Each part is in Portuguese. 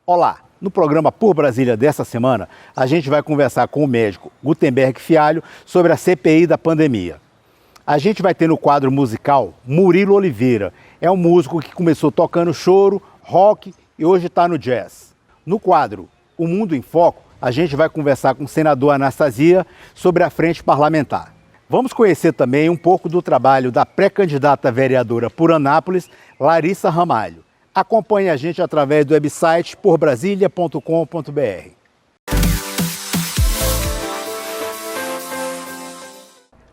Olá! No programa Por Brasília dessa semana, a gente vai conversar com o médico Gutenberg Fialho sobre a CPI da pandemia. A gente vai ter no quadro musical Murilo Oliveira. É um músico que começou tocando choro, rock e hoje está no jazz. No quadro O Mundo em Foco, a gente vai conversar com o senador Anastasia sobre a frente parlamentar. Vamos conhecer também um pouco do trabalho da pré-candidata vereadora por Anápolis, Larissa Ramalho. Acompanhe a gente através do website porbrasilia.com.br.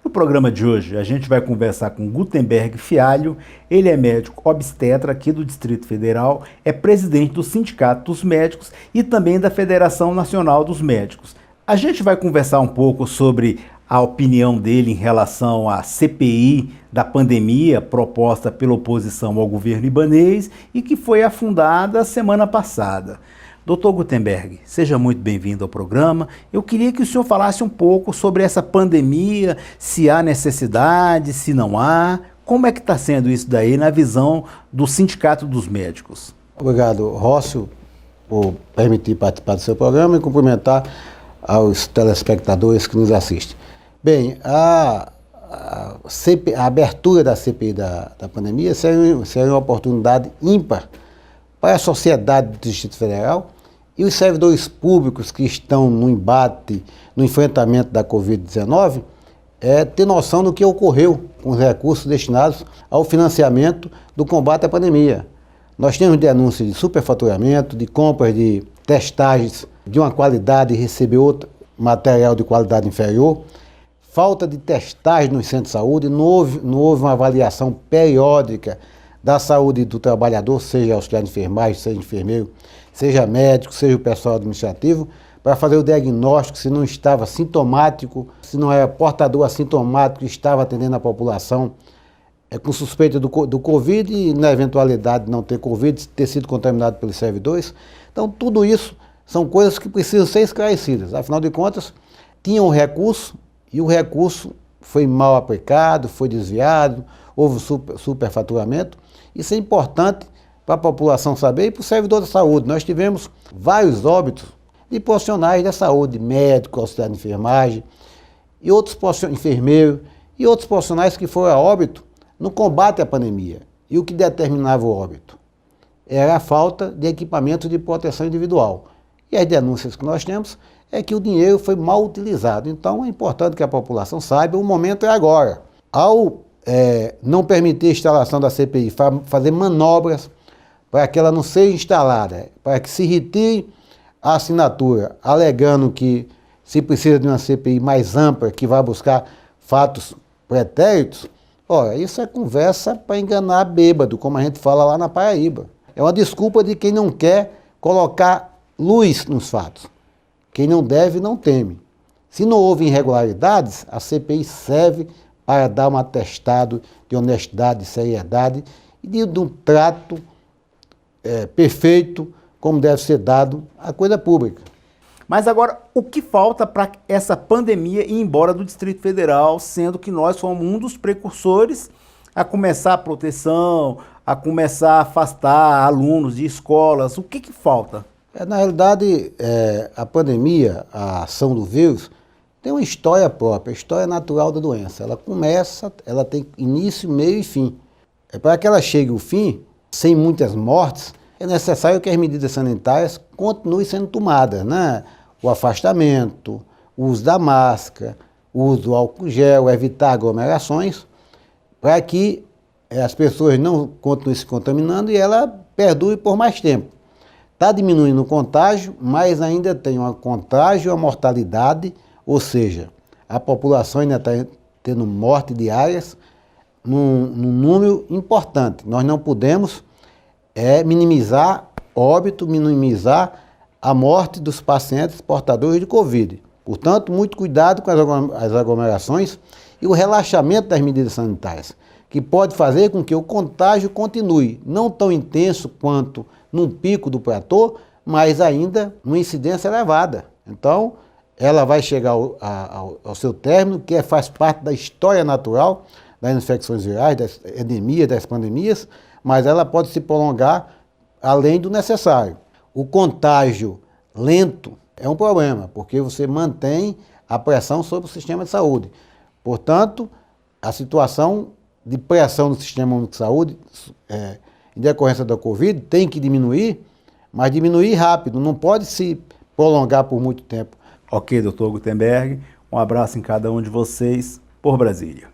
No programa de hoje, a gente vai conversar com Gutenberg Fialho. Ele é médico obstetra aqui do Distrito Federal, é presidente do Sindicato dos Médicos e também da Federação Nacional dos Médicos. A gente vai conversar um pouco sobre a opinião dele em relação à CPI da pandemia proposta pela oposição ao governo ibanês e que foi afundada semana passada. Doutor Gutenberg, seja muito bem-vindo ao programa. Eu queria que o senhor falasse um pouco sobre essa pandemia, se há necessidade, se não há. Como é que está sendo isso daí na visão do Sindicato dos Médicos? Obrigado, Rócio, por permitir participar do seu programa e cumprimentar aos telespectadores que nos assistem. Bem, a abertura da CPI da pandemia seria uma oportunidade ímpar para a sociedade do Distrito Federal e os servidores públicos que estão no embate, no enfrentamento da Covid-19, ter noção do que ocorreu com os recursos destinados ao financiamento do combate à pandemia. Nós temos denúncias de superfaturamento, de compras de testagens de uma qualidade e receber outro material de qualidade inferior, falta de testagem nos centros de saúde, não houve uma avaliação periódica da saúde do trabalhador, seja auxiliar de enfermagem, seja enfermeiro, seja médico, seja o pessoal administrativo, para fazer o diagnóstico se não estava sintomático, se não era portador assintomático, estava atendendo a população com suspeita do Covid e na eventualidade de não ter Covid, ter sido contaminado pelos servidores. Então tudo isso são coisas que precisam ser esclarecidas. Afinal de contas, tinha um recurso e o recurso foi mal aplicado, foi desviado, houve superfaturamento. Isso é importante para a população saber e para o servidor da saúde. Nós tivemos vários óbitos de profissionais da saúde, médico, auxiliar de enfermagem, e outros enfermeiros, e outros profissionais que foram a óbito no combate à pandemia. E o que determinava o óbito? Era a falta de equipamento de proteção individual. E as denúncias que nós temos é que o dinheiro foi mal utilizado. Então é importante que a população saiba, o momento é agora. Ao não permitir a instalação da CPI, fazer manobras para que ela não seja instalada, para que se retire a assinatura, alegando que se precisa de uma CPI mais ampla, que vai buscar fatos pretéritos, olha, isso é conversa para enganar bêbado, como a gente fala lá na Paraíba. É uma desculpa de quem não quer colocar luz nos fatos. Quem não deve, não teme. Se não houve irregularidades, a CPI serve para dar um atestado de honestidade, de seriedade e de um trato perfeito, como deve ser dado à coisa pública. Mas agora, o que falta para essa pandemia ir embora do Distrito Federal, sendo que nós fomos um dos precursores a começar a proteção, a começar a afastar alunos de escolas? O que falta? Na realidade, a pandemia, a ação do vírus, tem uma história própria, a história natural da doença. Ela começa, ela tem início, meio e fim. Para que ela chegue ao fim, sem muitas mortes, é necessário que as medidas sanitárias continuem sendo tomadas, né? O afastamento, o uso da máscara, o uso do álcool gel, evitar aglomerações, para que as pessoas não continuem se contaminando e ela perdure por mais tempo. Está diminuindo o contágio, mas ainda tem um contágio e uma mortalidade, ou seja, a população ainda está tendo morte diárias num número importante. Nós não podemos minimizar óbito, minimizar a morte dos pacientes portadores de Covid. Portanto, muito cuidado com as aglomerações e o relaxamento das medidas sanitárias, que pode fazer com que o contágio continue, não tão intenso quanto num pico do platô, mas ainda numa incidência elevada. Então, ela vai chegar ao seu término, que faz parte da história natural das infecções virais, das endemias, das pandemias, mas ela pode se prolongar além do necessário. O contágio lento é um problema, porque você mantém a pressão sobre o sistema de saúde. Portanto, a situação de pressão no sistema único de saúde, em decorrência da Covid, tem que diminuir, mas diminuir rápido, não pode se prolongar por muito tempo. Ok, doutor Gutenberg, um abraço em cada um de vocês, por Brasília.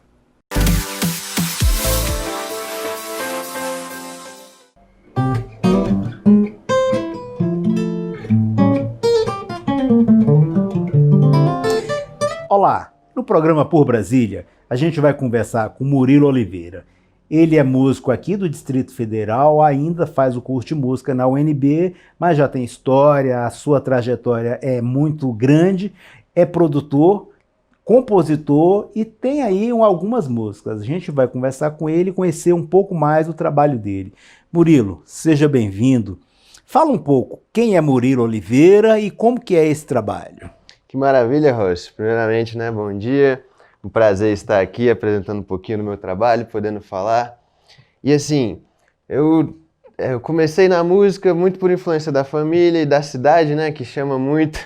Olá, no programa Por Brasília, a gente vai conversar com Murilo Oliveira. Ele é músico aqui do Distrito Federal, ainda faz o curso de música na UNB, mas já tem história, a sua trajetória é muito grande, é produtor, compositor e tem aí algumas músicas. A gente vai conversar com ele e conhecer um pouco mais do trabalho dele. Murilo, seja bem-vindo. Fala um pouco, quem é Murilo Oliveira e como que é esse trabalho? Que maravilha, Rossi. Primeiramente, né, bom dia. Um prazer estar aqui apresentando um pouquinho do meu trabalho, podendo falar. E assim, eu comecei na música muito por influência da família e da cidade, né, que chama muito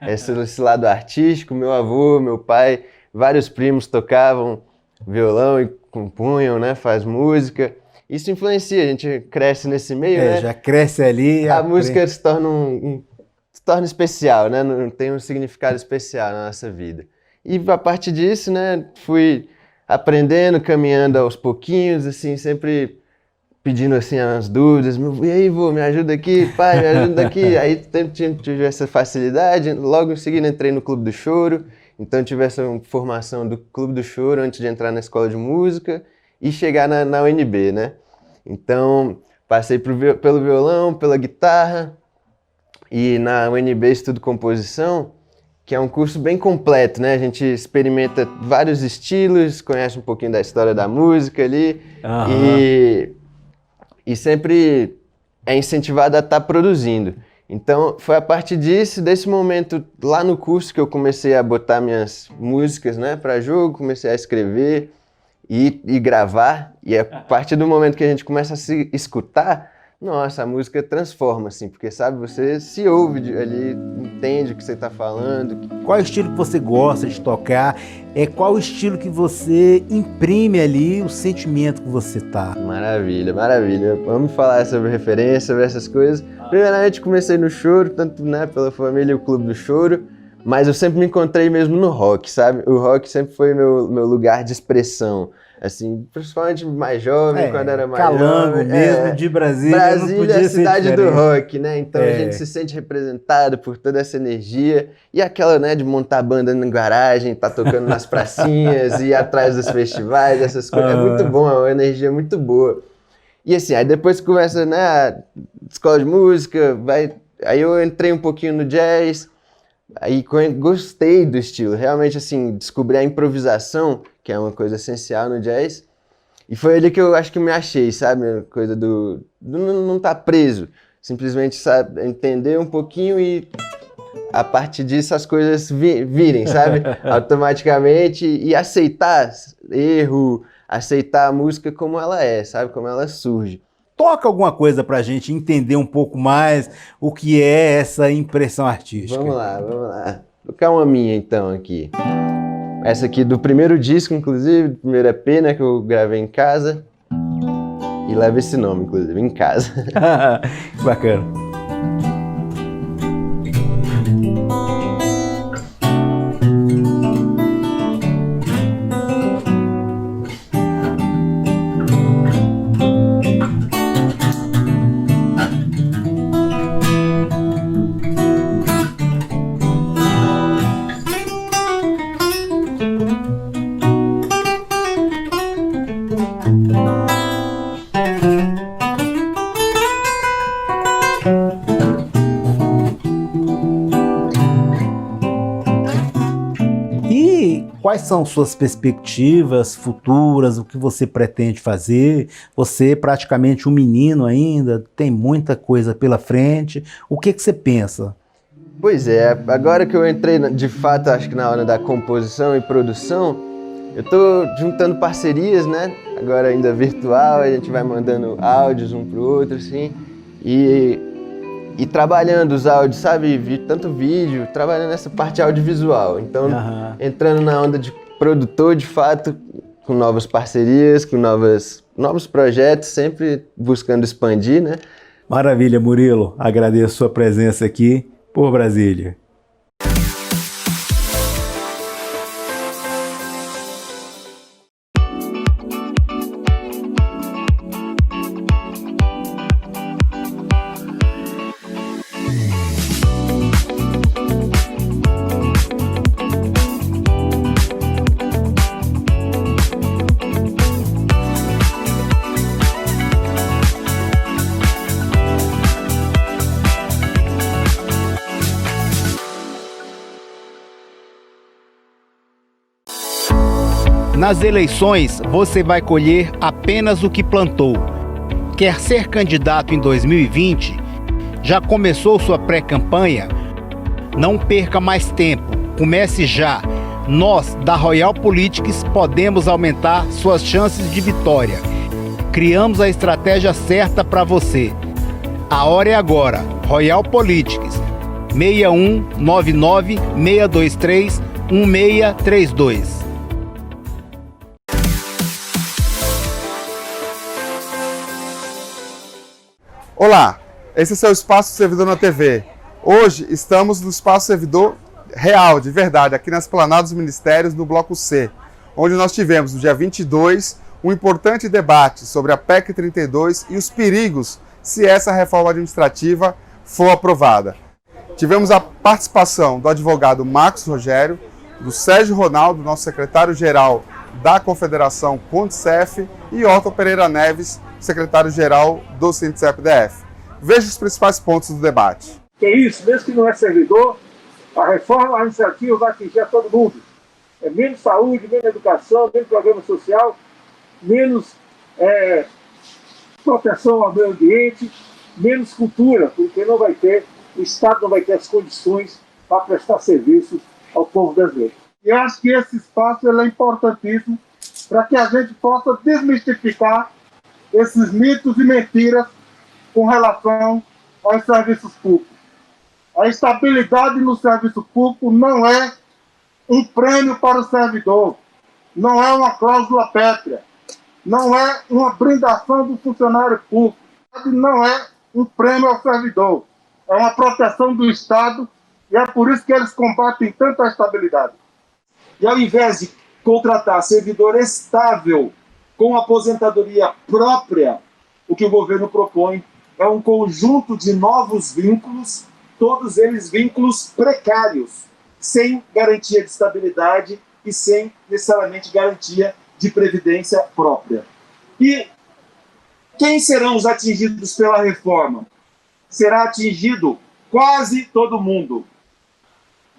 esse lado artístico. Meu avô, meu pai, vários primos tocavam violão e compunham, né, faz música. Isso influencia, a gente cresce nesse meio, né? Já cresce ali. A música se torna se torna especial, né? Tem um significado especial na nossa vida. E a partir disso, né, fui aprendendo, caminhando aos pouquinhos, assim, sempre pedindo assim umas dúvidas. E aí, vô, me ajuda aqui, pai, me ajuda aqui. Aí tive essa facilidade. Logo em seguida entrei no Clube do Choro. Então tive essa formação do Clube do Choro antes de entrar na escola de música e chegar na UNB, né? Então passei pelo violão, pela guitarra. E na UNB estudo composição, que é um curso bem completo, né? A gente experimenta vários estilos, conhece um pouquinho da história da música ali, e sempre é incentivado a estar produzindo. Então foi a partir desse momento lá no curso que eu comecei a botar minhas músicas, né, para jogo, comecei a escrever e gravar, e a partir do momento que a gente começa a se escutar, nossa, a música transforma, assim, porque, sabe, você se ouve ali, entende o que você está falando. Qual é o estilo que você gosta de tocar? Qual o estilo que você imprime ali, o sentimento que você tá? Maravilha, maravilha. Vamos falar sobre referência, sobre essas coisas. Primeiramente, comecei no choro, tanto, né, pela família e o Clube do Choro, mas eu sempre me encontrei mesmo no rock, sabe? O rock sempre foi meu lugar de expressão. Assim, principalmente mais jovem, quando era mais Calango jovem. Mesmo, de Brasília, Brasília não podia é a cidade ser do rock, né? Então a gente se sente representado por toda essa energia. E aquela, né, de montar banda na garagem, tá tocando nas pracinhas, ir atrás dos festivais, essas coisas. É muito bom, é uma energia muito boa. E assim, aí depois começa, né, a escola de música, aí eu entrei um pouquinho no jazz, aí gostei do estilo. Realmente, assim, descobri a improvisação, que é uma coisa essencial no jazz. E foi ali que eu acho que me achei, sabe? A coisa do não estar preso. Simplesmente, sabe, entender um pouquinho e a partir disso as coisas virem, sabe? Automaticamente. E aceitar erro, aceitar a música como ela é, sabe? Como ela surge. Toca alguma coisa pra gente entender um pouco mais o que é essa impressão artística. Vamos lá. Vou tocar uma minha então aqui. Essa aqui do primeiro disco, inclusive, do primeiro EP, né, que eu gravei em casa. E leva esse nome, inclusive, Em Casa. Bacana. Quais são suas perspectivas futuras, o que você pretende fazer? Você é praticamente um menino ainda, tem muita coisa pela frente. O que você pensa? Pois é, agora que eu entrei de fato, acho que na hora da composição e produção, eu tô juntando parcerias, né? Agora ainda virtual, a gente vai mandando áudios um pro outro, assim. E e trabalhando os áudios, sabe? Tanto vídeo, trabalhando nessa parte audiovisual. Então, entrando na onda de produtor, de fato, com novas parcerias, com novos projetos, sempre buscando expandir, né? Maravilha, Murilo. Agradeço a sua presença aqui por Brasília. Nas eleições, você vai colher apenas o que plantou. Quer ser candidato em 2020? Já começou sua pré-campanha? Não perca mais tempo. Comece já. Nós, da Royal Politics, podemos aumentar suas chances de vitória. Criamos a estratégia certa para você. A hora é agora. Royal Politics. 6199-623-1632. Olá, esse é o seu Espaço Servidor na TV. Hoje estamos no Espaço Servidor real, de verdade, aqui na Esplanada dos Ministérios, no Bloco C, onde nós tivemos, no dia 22, um importante debate sobre a PEC 32 e os perigos se essa reforma administrativa for aprovada. Tivemos a participação do advogado Marcos Rogério, do Sérgio Ronaldo, nosso secretário-geral da Confederação Condicef, e Otto Pereira Neves, secretário-geral do Sindicep-DF. Veja os principais pontos do debate. Que é isso, mesmo que não é servidor, a reforma administrativa vai atingir a todo mundo. É menos saúde, menos educação, menos programa social, menos proteção ao meio ambiente, menos cultura, porque não vai ter, o Estado não vai ter as condições para prestar serviço ao povo brasileiro. E eu acho que esse espaço é importantíssimo para que a gente possa desmistificar esses mitos e mentiras com relação aos serviços públicos. A estabilidade no serviço público não é um prêmio para o servidor, não é uma cláusula pétrea, não é uma blindação do funcionário público, não é um prêmio ao servidor, é uma proteção do Estado e é por isso que eles combatem tanto a estabilidade. E ao invés de contratar servidor estável com aposentadoria própria, o que o governo propõe é um conjunto de novos vínculos, todos eles vínculos precários, sem garantia de estabilidade e sem necessariamente garantia de previdência própria. E quem serão os atingidos pela reforma? Será atingido quase todo mundo.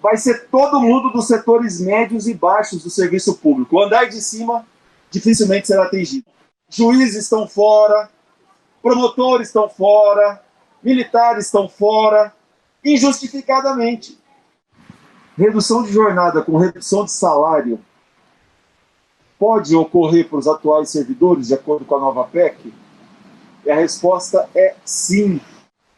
Vai ser todo mundo dos setores médios e baixos do serviço público. O andar de cima dificilmente será atingido. Juízes estão fora, promotores estão fora, militares estão fora, injustificadamente. Redução de jornada com redução de salário pode ocorrer para os atuais servidores, de acordo com a nova PEC? E a resposta é sim.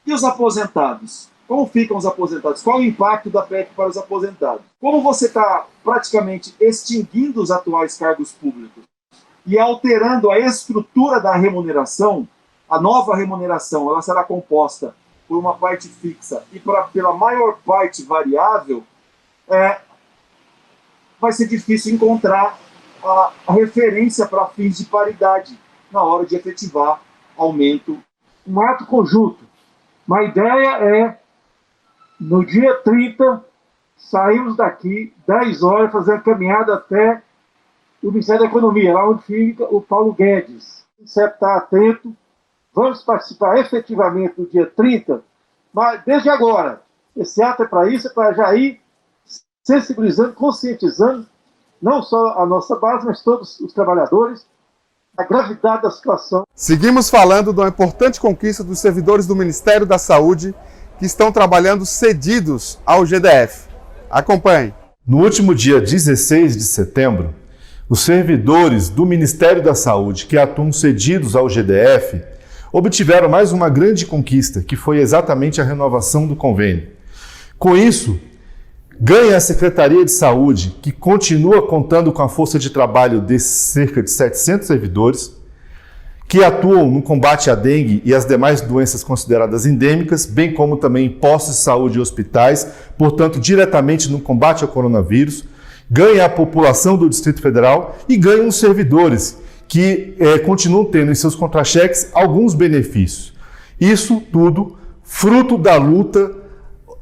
E os aposentados? Como ficam os aposentados? Qual é o impacto da PEC para os aposentados? Como você está praticamente extinguindo os atuais cargos públicos e alterando a estrutura da remuneração, a nova remuneração ela será composta por uma parte fixa e pela maior parte variável, vai ser difícil encontrar a referência para fins de paridade na hora de efetivar aumento. Um ato conjunto. Uma ideia é, no dia 30, saímos daqui, 10 horas, fazer a caminhada até o Ministério da Economia, lá onde fica o Paulo Guedes. Você está atento, vamos participar efetivamente no dia 30, mas desde agora, esse ato é para isso, é para já ir sensibilizando, conscientizando, não só a nossa base, mas todos os trabalhadores, a gravidade da situação. Seguimos falando de uma importante conquista dos servidores do Ministério da Saúde que estão trabalhando cedidos ao GDF. Acompanhe. No último dia 16 de setembro, os servidores do Ministério da Saúde que atuam cedidos ao GDF obtiveram mais uma grande conquista, que foi exatamente a renovação do convênio. Com isso, ganha a Secretaria de Saúde, que continua contando com a força de trabalho de cerca de 700 servidores, que atuam no combate à dengue e às demais doenças consideradas endêmicas, bem como também em postos de saúde e hospitais, portanto, diretamente no combate ao coronavírus, ganha a população do Distrito Federal e ganha os servidores, que continuam tendo em seus contra-cheques alguns benefícios. Isso tudo fruto da luta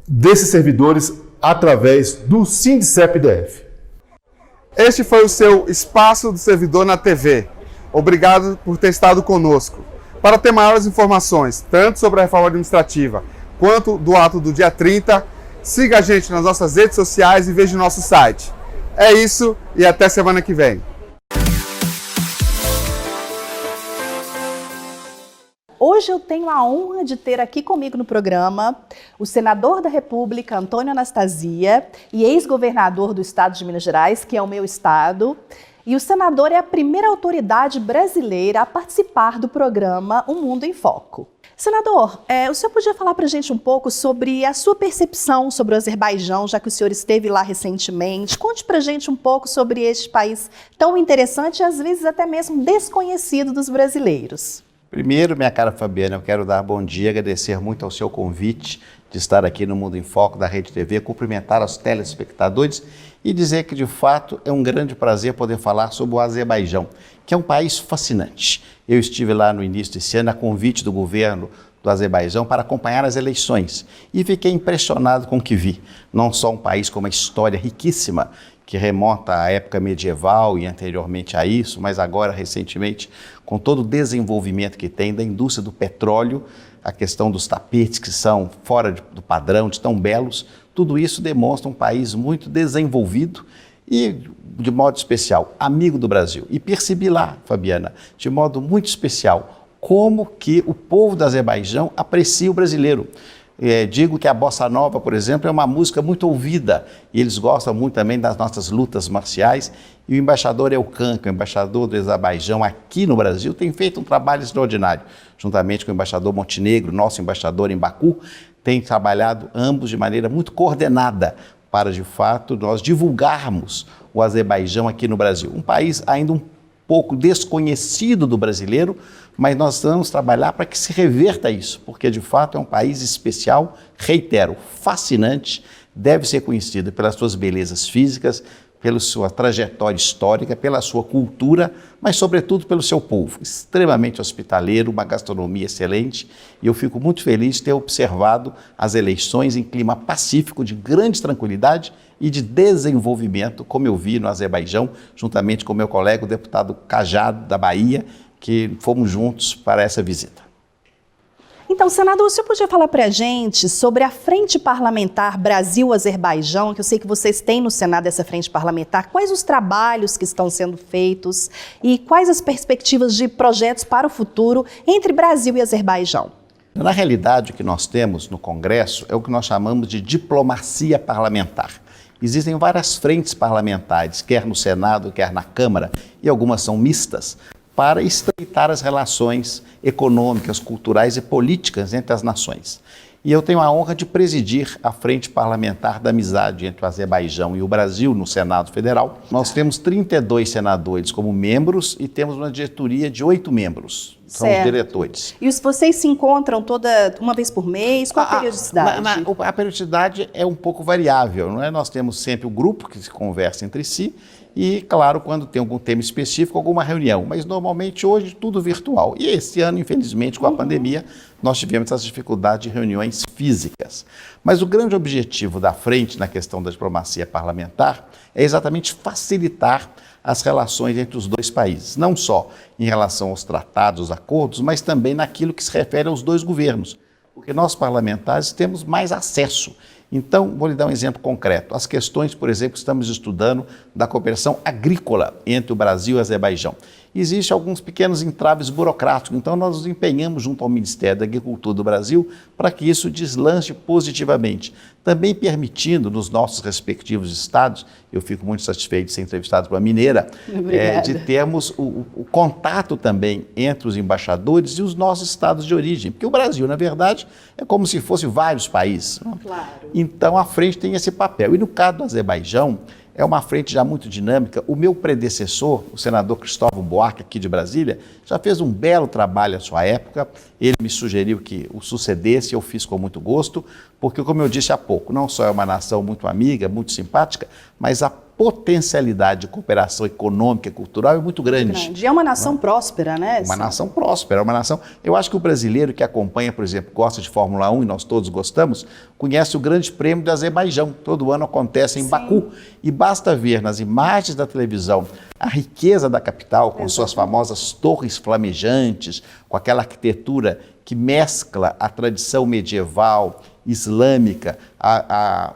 desses servidores através do Sindicep-DF. Este foi o seu Espaço do Servidor na TV. Obrigado por ter estado conosco. Para ter maiores informações, tanto sobre a reforma administrativa quanto do ato do dia 30, siga a gente nas nossas redes sociais e veja o nosso site. É isso e até semana que vem. Hoje eu tenho a honra de ter aqui comigo no programa o senador da República, Antônio Anastasia, e ex-governador do estado de Minas Gerais, que é o meu estado. E o senador é a primeira autoridade brasileira a participar do programa Um Mundo em Foco. Senador, o senhor podia falar para a gente um pouco sobre a sua percepção sobre o Azerbaijão, já que o senhor esteve lá recentemente. Conte para a gente um pouco sobre este país tão interessante e às vezes até mesmo desconhecido dos brasileiros. Primeiro, minha cara Fabiana, eu quero dar bom dia, agradecer muito ao seu convite de estar aqui no Mundo em Foco da Rede TV, cumprimentar os telespectadores e dizer que, de fato, é um grande prazer poder falar sobre o Azerbaijão, que é um país fascinante. Eu estive lá no início desse ano a convite do governo do Azerbaijão para acompanhar as eleições e fiquei impressionado com o que vi. Não só um país com uma história riquíssima, que remonta à época medieval e anteriormente a isso, mas agora, recentemente, com todo o desenvolvimento que tem da indústria do petróleo, a questão dos tapetes que são fora do padrão, de tão belos, tudo isso demonstra um país muito desenvolvido e, de modo especial, amigo do Brasil. E percebi lá, Fabiana, de modo muito especial, como que o povo do Azerbaijão aprecia o brasileiro. Digo que a Bossa Nova, por exemplo, é uma música muito ouvida e eles gostam muito também das nossas lutas marciais. E o embaixador Elkan, que é o embaixador do Azerbaijão aqui no Brasil, tem feito um trabalho extraordinário, juntamente com o embaixador Montenegro, nosso embaixador em Baku, tem trabalhado ambos de maneira muito coordenada para, de fato, nós divulgarmos o Azerbaijão aqui no Brasil. Um país ainda um pouco desconhecido do brasileiro, mas nós vamos trabalhar para que se reverta isso, porque de fato é um país especial, reitero, fascinante, deve ser conhecido pelas suas belezas físicas, pela sua trajetória histórica, pela sua cultura, mas sobretudo pelo seu povo, extremamente hospitaleiro, uma gastronomia excelente, e eu fico muito feliz de ter observado as eleições em clima pacífico, de grande tranquilidade e de desenvolvimento, como eu vi no Azerbaijão, juntamente com meu colega, o deputado Cajado, da Bahia, que fomos juntos para essa visita. Então, senador, o senhor podia falar para a gente sobre a Frente Parlamentar Brasil-Azerbaijão, que eu sei que vocês têm no Senado essa frente parlamentar, quais os trabalhos que estão sendo feitos e quais as perspectivas de projetos para o futuro entre Brasil e Azerbaijão? Na realidade, o que nós temos no Congresso é o que nós chamamos de diplomacia parlamentar. Existem várias frentes parlamentares, quer no Senado, quer na Câmara, e algumas são mistas, para estreitar as relações econômicas, culturais e políticas entre as nações. E eu tenho a honra de presidir a Frente Parlamentar da Amizade entre o Azerbaijão e o Brasil no Senado Federal. Nós temos 32 senadores como membros e temos uma diretoria de 8 membros, são os diretores. E vocês se encontram uma vez por mês? Qual a periodicidade? A periodicidade é um pouco variável, não é? Nós temos sempre o grupo que se conversa entre si e, claro, quando tem algum tema específico, alguma reunião. Mas, normalmente, hoje, tudo virtual. E esse ano, infelizmente, com a pandemia, nós tivemos essa dificuldade de reuniões físicas. Mas o grande objetivo da frente na questão da diplomacia parlamentar é exatamente facilitar as relações entre os dois países, não só em relação aos tratados, aos acordos, mas também naquilo que se refere aos dois governos, porque nós parlamentares temos mais acesso Então, vou lhe dar um exemplo concreto. As questões, por exemplo, que estamos estudando da cooperação agrícola entre o Brasil e o Azerbaijão. Existem alguns pequenos entraves burocráticos, então nós nos empenhamos junto ao Ministério da Agricultura do Brasil para que isso deslanche positivamente. Também permitindo nos nossos respectivos estados, eu fico muito satisfeito de ser entrevistado pela Mineira, de termos o contato também entre os embaixadores e os nossos estados de origem, porque o Brasil, na verdade, é como se fosse vários países. Claro. Então a frente tem esse papel. E no caso do Azerbaijão, é uma frente já muito dinâmica. O meu predecessor, o senador Cristóvão Buarque, aqui de Brasília, já fez um belo trabalho à sua época. Ele me sugeriu que o sucedesse, eu fiz com muito gosto, porque, como eu disse há pouco, não só é uma nação muito amiga, muito simpática, mas a potencialidade de cooperação econômica e cultural é muito grande. E é uma nação próspera, né? Uma nação próspera, uma nação... Eu acho que o brasileiro que acompanha, por exemplo, gosta de Fórmula 1, e nós todos gostamos, conhece o Grande Prêmio do Azerbaijão. Todo ano acontece em Baku. E basta ver nas imagens da televisão a riqueza da capital, com suas famosas torres flamejantes, com aquela arquitetura que mescla a tradição medieval, islâmica,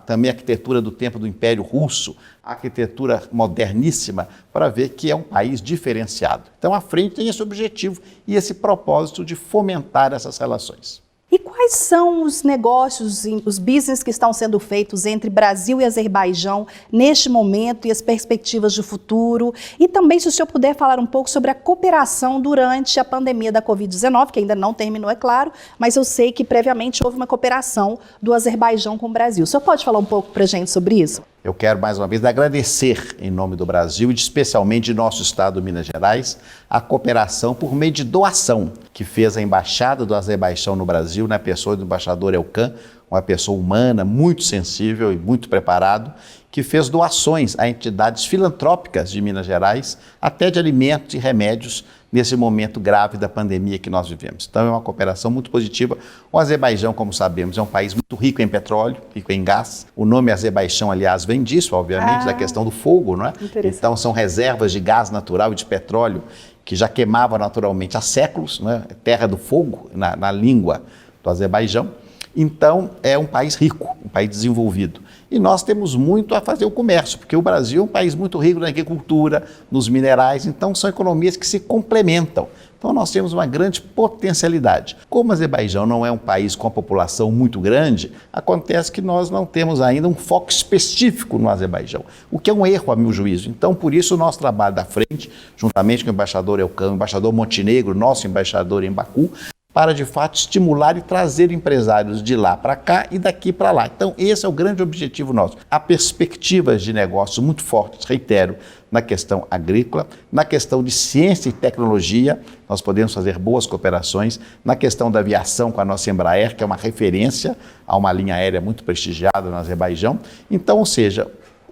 também a arquitetura do tempo do Império Russo, a arquitetura moderníssima, para ver que é um país diferenciado. Então a frente tem esse objetivo e esse propósito de fomentar essas relações. E quais são os negócios, os business que estão sendo feitos entre Brasil e Azerbaijão neste momento e as perspectivas de futuro? E também, se o senhor puder falar um pouco sobre a cooperação durante a pandemia da Covid-19, que ainda não terminou, é claro, mas eu sei que previamente houve uma cooperação do Azerbaijão com o Brasil. O senhor pode falar um pouco para a gente sobre isso? Eu quero, mais uma vez, agradecer, em nome do Brasil e especialmente de nosso estado, Minas Gerais, a cooperação por meio de doação que fez a Embaixada do Azerbaijão no Brasil, na pessoa do embaixador Elkan, uma pessoa humana, muito sensível e muito preparado, que fez doações a entidades filantrópicas de Minas Gerais, até de alimentos e remédios, nesse momento grave da pandemia que nós vivemos. Então é uma cooperação muito positiva. O Azerbaijão, como sabemos, é um país muito rico em petróleo, rico em gás. O nome Azerbaijão, aliás, vem disso, obviamente, da questão do fogo, não é? Então são reservas de gás natural e de petróleo que já queimava naturalmente há séculos, né? Terra do fogo na língua do Azerbaijão. Então é um país rico, um país desenvolvido. E nós temos muito a fazer o comércio, porque o Brasil é um país muito rico na agricultura, nos minerais, então são economias que se complementam. Então nós temos uma grande potencialidade. Como o Azerbaijão não é um país com a população muito grande, acontece que nós não temos ainda um foco específico no Azerbaijão, o que é um erro a meu juízo. Então por isso o nosso trabalho da frente, juntamente com o embaixador Elkan, o embaixador Montenegro, nosso embaixador em Baku, para de fato estimular e trazer empresários de lá para cá e daqui para lá. Então esse é o grande objetivo nosso. Há perspectivas de negócio muito fortes, reitero, na questão agrícola, na questão de ciência e tecnologia, nós podemos fazer boas cooperações, na questão da aviação com a nossa Embraer, que é uma referência a uma linha aérea muito prestigiada no Azerbaijão. Então, ou seja,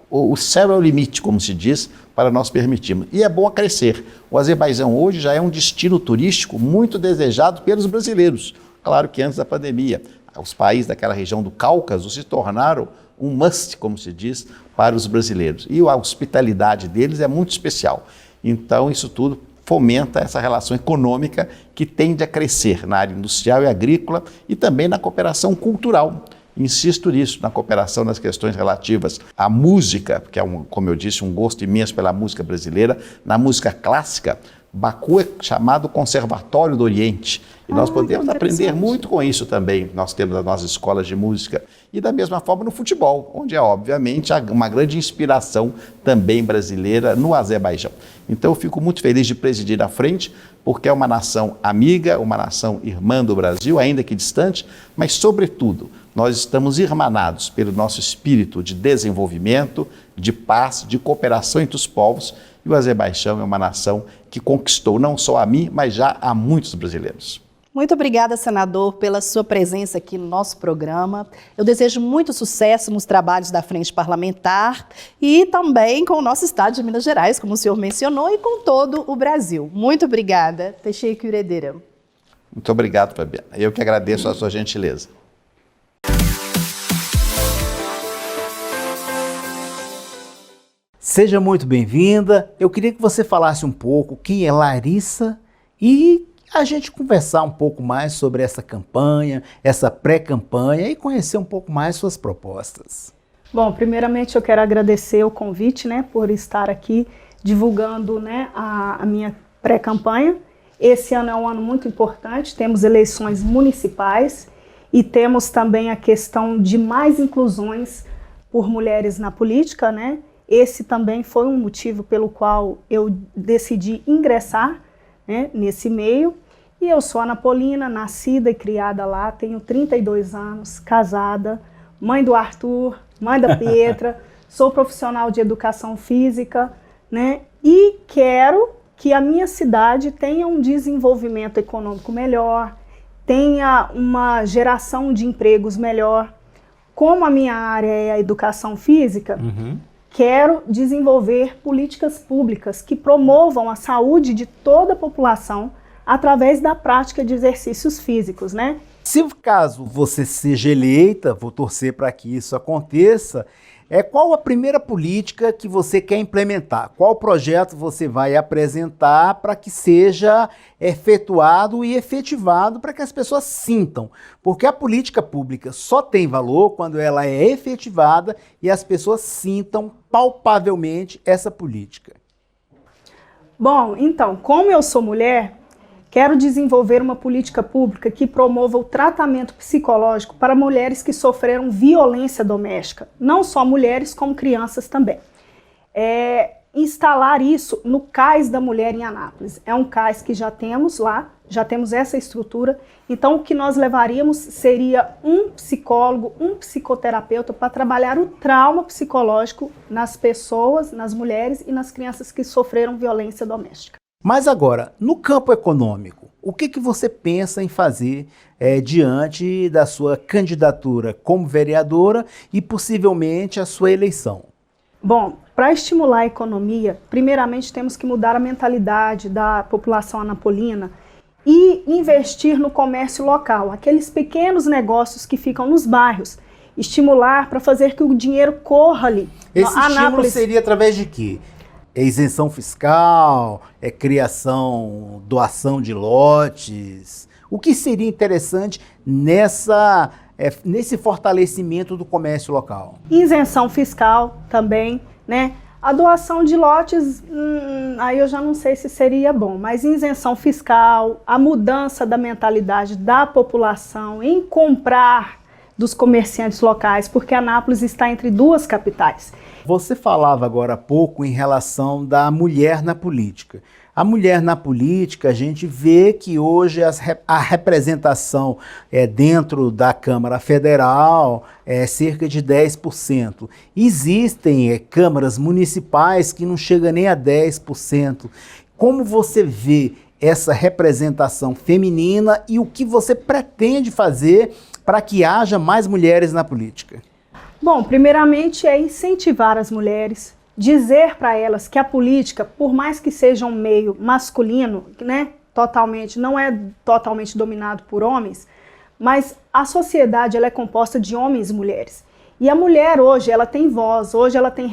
o céu é o limite, como se diz, para nós permitirmos. E é bom crescer. O Azerbaijão hoje já é um destino turístico muito desejado pelos brasileiros. Claro que antes da pandemia, os países daquela região do Cáucaso se tornaram um must, como se diz, para os brasileiros. E a hospitalidade deles é muito especial. Então, isso tudo fomenta essa relação econômica que tende a crescer na área industrial e agrícola e também na cooperação cultural. Insisto nisso, na cooperação nas questões relativas à música, que é, como eu disse, um gosto imenso pela música brasileira. Na música clássica, Baku é chamado Conservatório do Oriente. E nós podemos aprender muito com isso também. Nós temos as nossas escolas de música. E da mesma forma no futebol, onde é, obviamente, uma grande inspiração também brasileira no Azerbaijão. Então eu fico muito feliz de presidir à frente, porque é uma nação amiga, uma nação irmã do Brasil, ainda que distante, mas, sobretudo, nós estamos irmanados pelo nosso espírito de desenvolvimento, de paz, de cooperação entre os povos. E o Azerbaijão é uma nação que conquistou não só a mim, mas já a muitos brasileiros. Muito obrigada, senador, pela sua presença aqui no nosso programa. Eu desejo muito sucesso nos trabalhos da Frente Parlamentar e também com o nosso estado de Minas Gerais, como o senhor mencionou, e com todo o Brasil. Muito obrigada, Teixeira Uredeira. Muito obrigado, Fabiana. Eu que agradeço a sua gentileza. Seja muito bem-vinda. Eu queria que você falasse um pouco quem é Larissa e a gente conversar um pouco mais sobre essa campanha, essa pré-campanha e conhecer um pouco mais suas propostas. Bom, primeiramente eu quero agradecer o convite, né, por estar aqui divulgando, né, a minha pré-campanha. Esse ano é um ano muito importante, temos eleições municipais e temos também a questão de mais inclusões por mulheres na política, né? Esse também foi um motivo pelo qual eu decidi ingressar, né, nesse meio. E eu sou anapolina, nascida e criada lá, tenho 32 anos, casada, mãe do Arthur, mãe da Pietra, sou profissional de educação física, né? E quero que a minha cidade tenha um desenvolvimento econômico melhor, tenha uma geração de empregos melhor. Como a minha área é a educação física, quero desenvolver políticas públicas que promovam a saúde de toda a população através da prática de exercícios físicos, né? Se caso você seja eleita, vou torcer para que isso aconteça, qual a primeira política que você quer implementar? Qual projeto você vai apresentar para que seja efetuado e efetivado para que as pessoas sintam? Porque a política pública só tem valor quando ela é efetivada e as pessoas sintam palpavelmente essa política. Bom, então, como eu sou mulher, quero desenvolver uma política pública que promova o tratamento psicológico para mulheres que sofreram violência doméstica, não só mulheres, como crianças também. Instalar isso no CAIS da Mulher em Anápolis. É um CAIS que já temos lá, já temos essa estrutura, então o que nós levaríamos seria um psicólogo, um psicoterapeuta para trabalhar o trauma psicológico nas pessoas, nas mulheres e nas crianças que sofreram violência doméstica. Mas agora, no campo econômico, o que você pensa em fazer diante da sua candidatura como vereadora e possivelmente a sua eleição? Bom, para estimular a economia, primeiramente temos que mudar a mentalidade da população anapolina e investir no comércio local, aqueles pequenos negócios que ficam nos bairros, estimular para fazer que o dinheiro corra ali. Esse estímulo seria através de quê? Isenção fiscal, criação, doação de lotes. O que seria interessante nesse fortalecimento do comércio local? Isenção fiscal também, né? A doação de lotes, aí eu já não sei se seria bom, mas isenção fiscal, a mudança da mentalidade da população em comprar dos comerciantes locais, porque Anápolis está entre duas capitais. Você falava agora há pouco em relação da mulher na política. A mulher na política, a gente vê que hoje a representação dentro da Câmara Federal é cerca de 10%. Existem câmaras municipais que não chegam nem a 10%. Como você vê essa representação feminina e o que você pretende fazer para que haja mais mulheres na política? Bom, primeiramente é incentivar as mulheres, dizer para elas que a política, por mais que seja um meio masculino, né, não é totalmente dominado por homens, mas a sociedade ela é composta de homens e mulheres. E a mulher hoje ela tem voz, hoje ela tem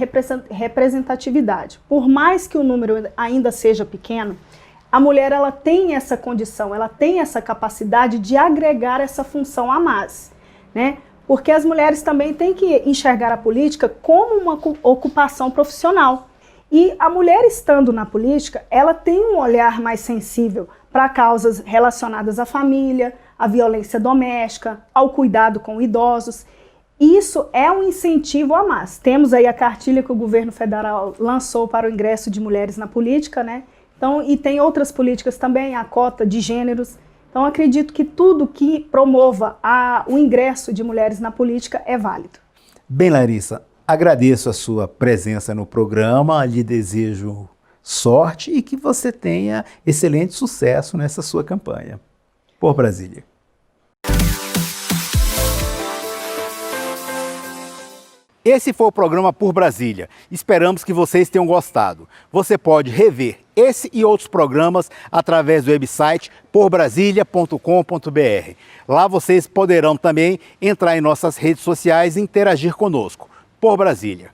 representatividade. Por mais que o número ainda seja pequeno, a mulher ela tem essa condição, ela tem essa capacidade de agregar essa função a mais, né? Porque as mulheres também têm que enxergar a política como uma ocupação profissional. E a mulher estando na política, ela tem um olhar mais sensível para causas relacionadas à família, à violência doméstica, ao cuidado com idosos. Isso é um incentivo a mais. Temos aí a cartilha que o governo federal lançou para o ingresso de mulheres na política, né? Então, e tem outras políticas também, a cota de gêneros. Então, acredito que tudo que promova o ingresso de mulheres na política é válido. Bem, Larissa, agradeço a sua presença no programa, lhe desejo sorte e que você tenha excelente sucesso nessa sua campanha. Por Brasília. Esse foi o programa Por Brasília. Esperamos que vocês tenham gostado. Você pode rever esse e outros programas através do website porbrasilia.com.br. Lá vocês poderão também entrar em nossas redes sociais e interagir conosco. Por Brasília.